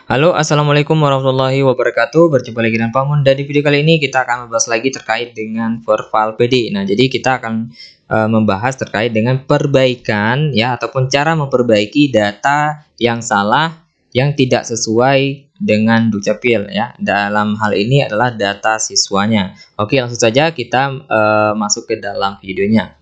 Halo, assalamualaikum warahmatullahi wabarakatuh. Berjumpa lagi dengan Pamun, dan di video kali ini kita akan membahas lagi terkait dengan Verval PD. Nah, jadi kita akan membahas terkait dengan perbaikan ya, ataupun cara memperbaiki data yang salah, yang tidak sesuai dengan Dukcapil ya. Dalam hal ini adalah data siswanya. Oke, langsung saja kita masuk ke dalam videonya.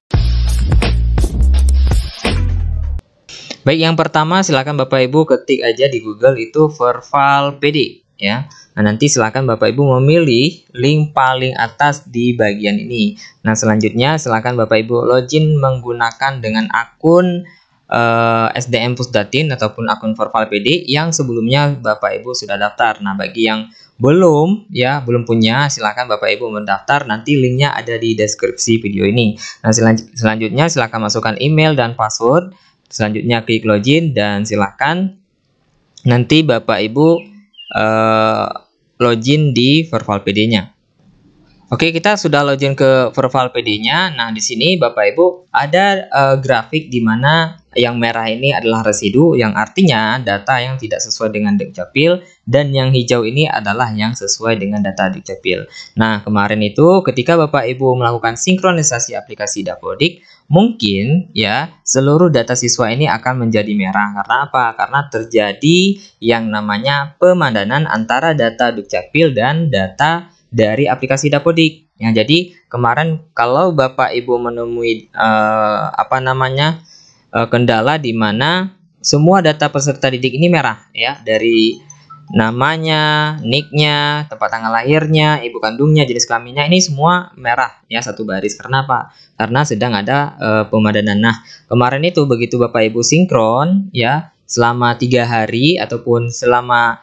Baik, yang pertama silakan Bapak Ibu ketik aja di Google itu Verval PD ya. Nah, nanti silakan Bapak Ibu memilih link paling atas di bagian ini. Nah, selanjutnya silakan Bapak Ibu login menggunakan dengan akun SDM Pusdatin ataupun akun Verval PD yang sebelumnya Bapak Ibu sudah daftar. Nah, bagi yang belum punya, silakan Bapak Ibu mendaftar, nanti linknya ada di deskripsi video ini. Nah, selanjutnya silakan masukkan email dan password. Selanjutnya klik login dan silakan nanti Bapak Ibu login di Verval PD-nya. Oke, kita sudah login ke Verval PD-nya. Nah, di sini Bapak Ibu ada grafik di mana yang merah ini adalah residu, yang artinya data yang tidak sesuai dengan Dukcapil, dan yang hijau ini adalah yang sesuai dengan data Dukcapil. Nah, kemarin itu ketika Bapak Ibu melakukan sinkronisasi aplikasi Dapodik, mungkin ya seluruh data siswa ini akan menjadi merah. Karena apa? Karena terjadi yang namanya pemandanan antara data Dukcapil dan data dari aplikasi Dapodik. Ya, jadi kemarin kalau Bapak Ibu menemui kendala di mana semua data peserta didik ini merah ya, dari namanya, nicknya, tempat tanggal lahirnya, ibu kandungnya, jenis kelaminnya, ini semua merah ya, satu baris. Karena apa? Karena sedang ada pemadanan. Nah, kemarin itu begitu Bapak Ibu sinkron ya selama 3 hari ataupun selama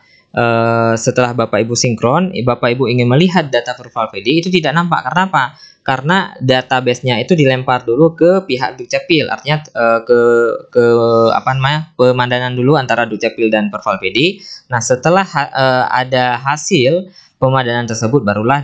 setelah Bapak Ibu sinkron, Bapak Ibu ingin melihat data Verval PD, itu tidak nampak. Karena apa? Karena database-nya itu dilempar dulu ke pihak Dukcapil, artinya pemandanan dulu antara Dukcapil dan Verval PD. Nah, setelah ada hasil pemandanan tersebut, barulah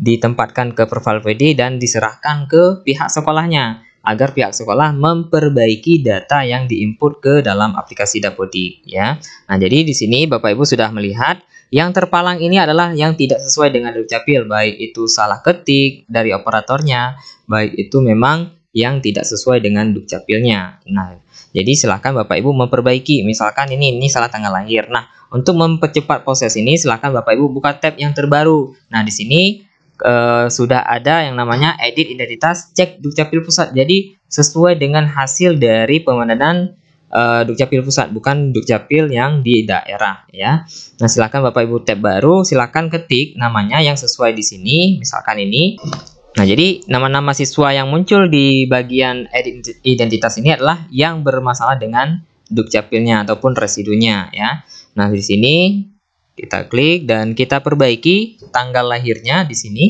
ditempatkan ke Verval PD dan diserahkan ke pihak sekolahnya, agar pihak sekolah memperbaiki data yang diinput ke dalam aplikasi Dapodik ya. Nah, jadi di sini Bapak Ibu sudah melihat yang terpalang ini adalah yang tidak sesuai dengan Dukcapil, baik itu salah ketik dari operatornya, baik itu memang yang tidak sesuai dengan Dukcapilnya. Nah, jadi silahkan Bapak Ibu memperbaiki. Misalkan ini salah tanggal lahir. Nah, untuk mempercepat proses ini silahkan Bapak Ibu buka tab yang terbaru. Nah, di sini sudah ada yang namanya edit identitas cek Dukcapil Pusat. Jadi sesuai dengan hasil dari pemandanan Dukcapil Pusat, bukan Dukcapil yang di daerah ya. Nah, silakan Bapak Ibu tab baru, silakan ketik namanya yang sesuai di sini, misalkan ini. Nah, jadi nama-nama siswa yang muncul di bagian edit identitas ini adalah yang bermasalah dengan Dukcapilnya ataupun residunya ya. Nah, di sini kita klik dan kita perbaiki tanggal lahirnya di sini.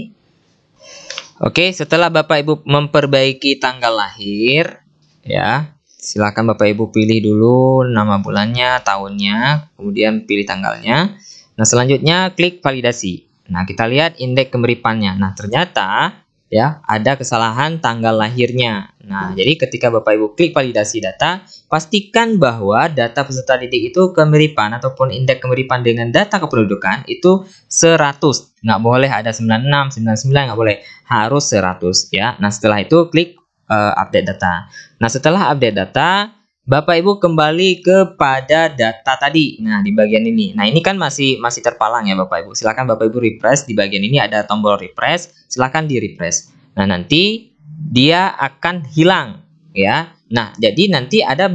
Oke, setelah Bapak Ibu memperbaiki tanggal lahir ya, silakan Bapak Ibu pilih dulu nama bulannya, tahunnya, kemudian pilih tanggalnya. Nah, selanjutnya klik validasi. Nah, kita lihat indeks kemiripannya. Nah, ternyata ya ada kesalahan tanggal lahirnya. Nah, jadi ketika Bapak Ibu klik validasi data, pastikan bahwa data peserta didik itu kemiripan ataupun indeks kemiripan dengan data kependudukan itu 100. Nggak boleh ada 96, 99, nggak boleh. Harus 100 ya. Nah, setelah itu klik update data. Nah, setelah update data, Bapak Ibu kembali kepada data tadi. Nah, di bagian ini. Nah, ini kan masih terpalang ya Bapak Ibu. Silakan Bapak Ibu refresh, di bagian ini ada tombol refresh. Silakan di refresh. Nah, nanti dia akan hilang ya. Nah, jadi nanti ada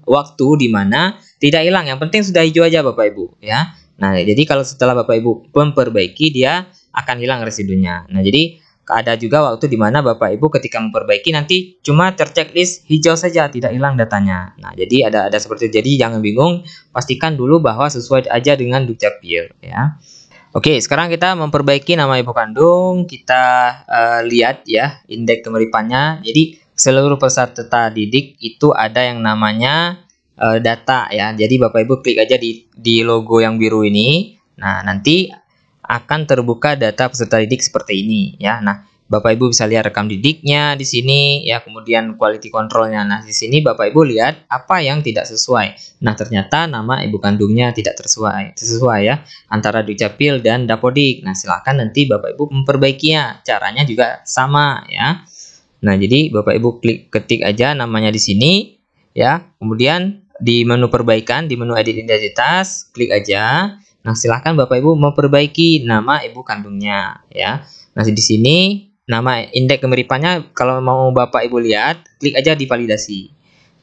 waktu di mana tidak hilang. Yang penting sudah hijau aja Bapak Ibu ya. Nah, jadi kalau setelah Bapak Ibu memperbaiki, dia akan hilang residunya. Nah, jadi ada juga waktu di mana Bapak Ibu ketika memperbaiki nanti cuma terchecklist hijau saja, tidak hilang datanya. Nah, jadi ada seperti itu. Jadi jangan bingung, pastikan dulu bahwa sesuai aja dengan Dukcapil ya. Oke, sekarang kita memperbaiki nama ibu kandung. Kita lihat ya indeks kemiripannya. Jadi seluruh peserta didik itu ada yang namanya data ya. Jadi Bapak Ibu klik aja di logo yang biru ini. Nah, nanti akan terbuka data peserta didik seperti ini ya. Nah, Bapak Ibu bisa lihat rekam didiknya di sini ya, kemudian quality controlnya. Nah, di sini Bapak Ibu lihat apa yang tidak sesuai. Nah, ternyata nama ibu kandungnya tidak sesuai ya antara Dukcapil dan Dapodik. Nah, silakan nanti Bapak Ibu memperbaikinya. Caranya juga sama ya. Nah, jadi Bapak Ibu ketik aja namanya di sini ya. Kemudian di menu perbaikan, di menu edit identitas, klik aja. Nah, silakan Bapak Ibu memperbaiki nama ibu kandungnya ya. Nah, di sini nama indeks kemiripannya kalau mau Bapak Ibu lihat, klik aja di validasi.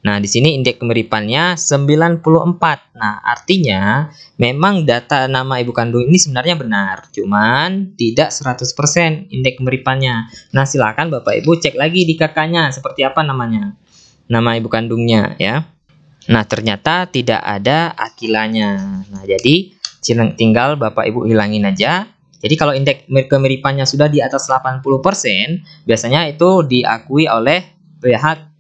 Nah, di sini indeks kemiripannya 94. Nah, artinya memang data nama ibu kandung ini sebenarnya benar, cuman tidak 100% indeks kemiripannya. Nah, silakan Bapak Ibu cek lagi di kakaknya seperti apa namanya. Nama ibu kandungnya ya. Nah, ternyata tidak ada akilanya. Nah, jadi tinggal Bapak Ibu hilangin aja. Jadi kalau indeks kemiripannya sudah di atas 80%, biasanya itu diakui oleh pihak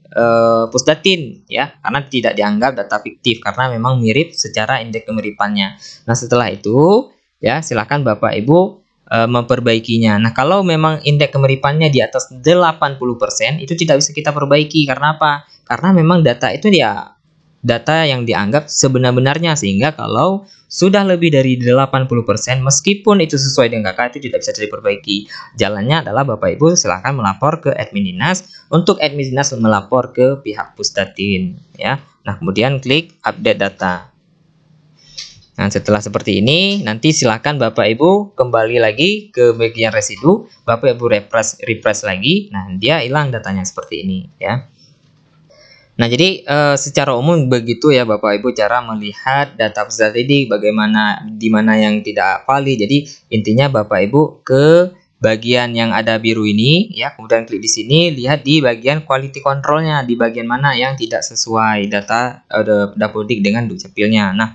Pusdatin ya, karena tidak dianggap data fiktif karena memang mirip secara indeks kemiripannya. Nah, setelah itu ya silakan Bapak Ibu memperbaikinya. Nah, kalau memang indeks kemiripannya di atas 80%, itu tidak bisa kita perbaiki. Karena apa? Karena memang data itu ya data yang dianggap sebenar-benarnya, sehingga kalau sudah lebih dari 80% meskipun itu sesuai dengan kakak itu tidak bisa diperbaiki. Jalannya adalah Bapak Ibu silahkan melapor ke admin dinas, untuk admin dinas melapor ke pihak Pusdatin ya. Nah, kemudian klik update data. Nah, setelah seperti ini nanti silakan Bapak Ibu kembali lagi ke bagian residu, Bapak Ibu refresh lagi. Nah, dia hilang datanya seperti ini ya. Nah, jadi secara umum begitu ya Bapak Ibu cara melihat data peserta didik, bagaimana di mana yang tidak valid. Jadi intinya Bapak Ibu ke bagian yang ada biru ini ya, kemudian klik di sini, lihat di bagian quality controlnya, di bagian mana yang tidak sesuai data Dapodik dengan Dukcapilnya. Nah,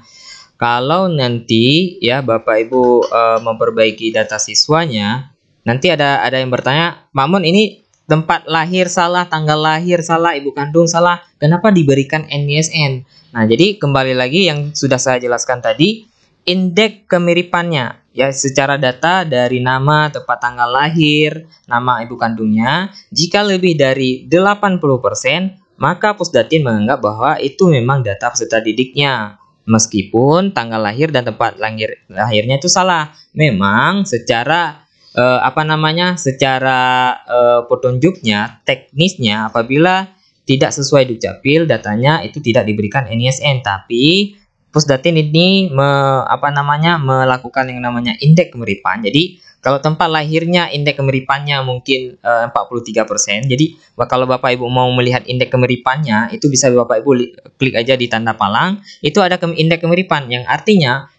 kalau nanti ya Bapak Ibu memperbaiki data siswanya, nanti ada yang bertanya, Pak Mun, ini tempat lahir salah, tanggal lahir salah, ibu kandung salah, kenapa diberikan NISN? Nah, jadi kembali lagi yang sudah saya jelaskan tadi, indeks kemiripannya ya secara data dari nama, tempat tanggal lahir, nama ibu kandungnya, jika lebih dari 80%, maka Pusdatin menganggap bahwa itu memang data peserta didiknya. Meskipun tanggal lahir dan tempat lahirnya itu salah, memang secara secara petunjuknya, teknisnya, apabila tidak sesuai Dukcapil, datanya itu tidak diberikan NISN, tapi Pusdatin ini melakukan yang namanya indeks kemiripan. Jadi kalau tempat lahirnya indeks kemiripannya mungkin 43%. Jadi kalau Bapak Ibu mau melihat indeks kemiripannya, itu bisa Bapak Ibu klik aja di tanda palang, itu ada indeks kemiripan yang artinya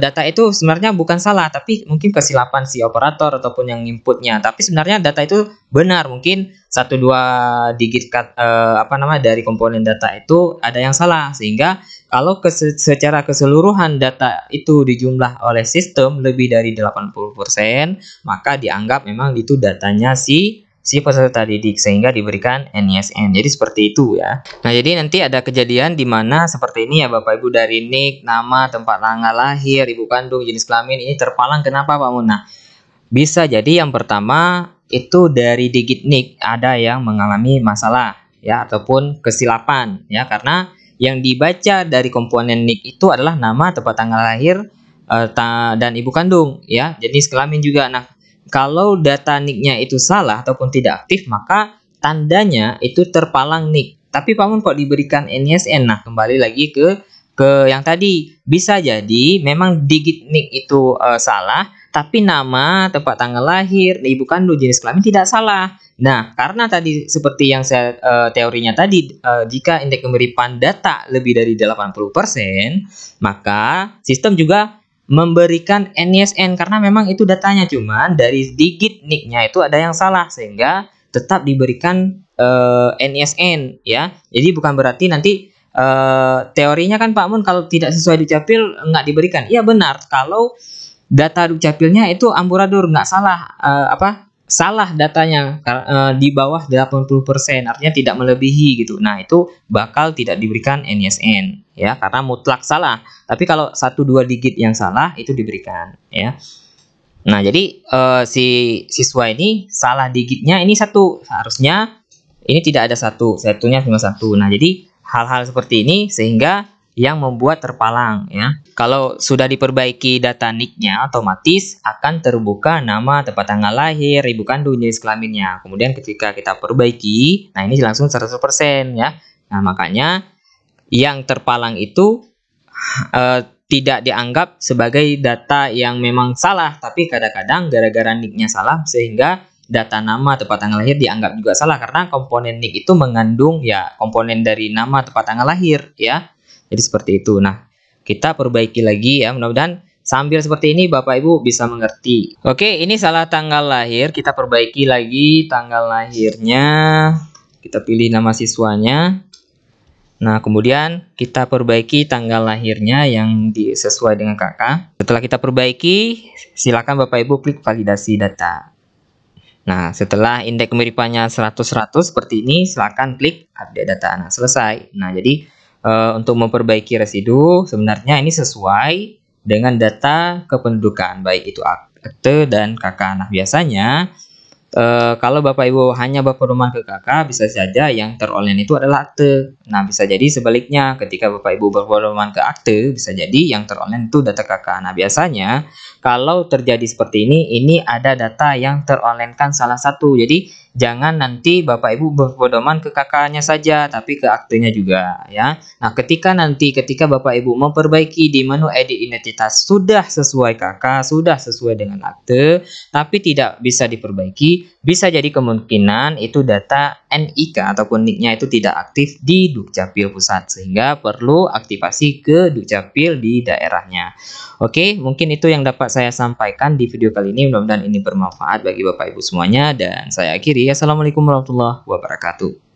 data itu sebenarnya bukan salah, tapi mungkin kesilapan si operator ataupun yang inputnya. Tapi sebenarnya data itu benar, mungkin 1-2 digit dari komponen data itu ada yang salah, sehingga kalau secara keseluruhan data itu dijumlah oleh sistem lebih dari 80%, maka dianggap memang itu datanya si peserta didik, sehingga diberikan NISN. Jadi seperti itu ya. Nah, jadi nanti ada kejadian di mana seperti ini ya Bapak Ibu, dari NIK, nama, tempat tanggal lahir, ibu kandung, jenis kelamin ini terpalang. Kenapa Pak Mun? Nah, bisa jadi yang pertama itu dari digit NIK ada yang mengalami masalah ya, ataupun kesilapan ya, karena yang dibaca dari komponen NIK itu adalah nama, tempat tanggal lahir, dan ibu kandung ya, jenis kelamin juga. Nah, kalau data NIK-nya itu salah ataupun tidak aktif, maka tandanya itu terpalang NIK. Tapi Pak Mun kok diberikan NISN? Nah, kembali lagi ke yang tadi. Bisa jadi memang digit NIK itu salah, tapi nama, tempat tanggal lahir, ibu kandung, jenis kelamin tidak salah. Nah, karena tadi seperti yang saya teorinya tadi, jika indeks kemiripan data lebih dari 80%, maka sistem juga memberikan NISN karena memang itu datanya, cuman dari digit NIK-nya itu ada yang salah, sehingga tetap diberikan NISN ya. Jadi bukan berarti nanti teorinya kan Pak Mun kalau tidak sesuai Dukcapil nggak diberikan. Iya benar, kalau data Dukcapilnya itu amburadul, nggak salah salah datanya di bawah 80%, artinya tidak melebihi gitu. Nah, itu bakal tidak diberikan NISN ya, karena mutlak salah. Tapi kalau 1-2 digit yang salah itu diberikan ya. Nah, jadi si siswa ini salah digitnya ini 1. Harusnya ini tidak ada 1, satunya cuma 1. Nah, jadi hal-hal seperti ini sehingga yang membuat terpalang ya. Kalau sudah diperbaiki data NIK-nya, otomatis akan terbuka nama, tempat tanggal lahir, ibu kandung, jenis kelaminnya. Kemudian ketika kita perbaiki, nah ini langsung 100% ya. Nah, makanya yang terpalang itu tidak dianggap sebagai data yang memang salah, tapi kadang-kadang gara-gara NIK-nya salah sehingga data nama, tempat tanggal lahir dianggap juga salah karena komponen NIK itu mengandung ya komponen dari nama, tempat tanggal lahir ya. Jadi seperti itu. Nah, kita perbaiki lagi ya. Mudah-mudahan sambil seperti ini Bapak Ibu bisa mengerti. Oke, ini salah tanggal lahir. Kita perbaiki lagi tanggal lahirnya. Kita pilih nama siswanya. Nah, kemudian kita perbaiki tanggal lahirnya yang sesuai dengan kakak. Setelah kita perbaiki, silakan Bapak Ibu klik validasi data. Nah, setelah indeks kemiripannya 100-100 seperti ini, silakan klik update data. Nah, selesai. Nah, jadi untuk memperbaiki residu sebenarnya ini sesuai dengan data kependudukan, baik itu akte dan KK. Nah, biasanya kalau Bapak Ibu hanya berpedoman ke KK, bisa saja yang teronline itu adalah akte. Nah, bisa jadi sebaliknya, ketika Bapak Ibu berpedoman ke akte, bisa jadi yang teronline itu data KK. Nah, biasanya kalau terjadi seperti ini ada data yang teronline-kan salah satu. Jadi jangan nanti Bapak Ibu berpedoman ke KK-nya saja, tapi ke aktenya juga ya. Nah, ketika Bapak Ibu memperbaiki di menu edit identitas sudah sesuai KK, sudah sesuai dengan akte, tapi tidak bisa diperbaiki, bisa jadi kemungkinan itu data NIK ataupun NIK-nya itu tidak aktif di Dukcapil Pusat, sehingga perlu aktivasi ke Dukcapil di daerahnya. Oke, mungkin itu yang dapat saya sampaikan di video kali ini. Mudah-mudahan ini bermanfaat bagi Bapak Ibu semuanya, dan saya akhiri. Assalamualaikum warahmatullahi wabarakatuh.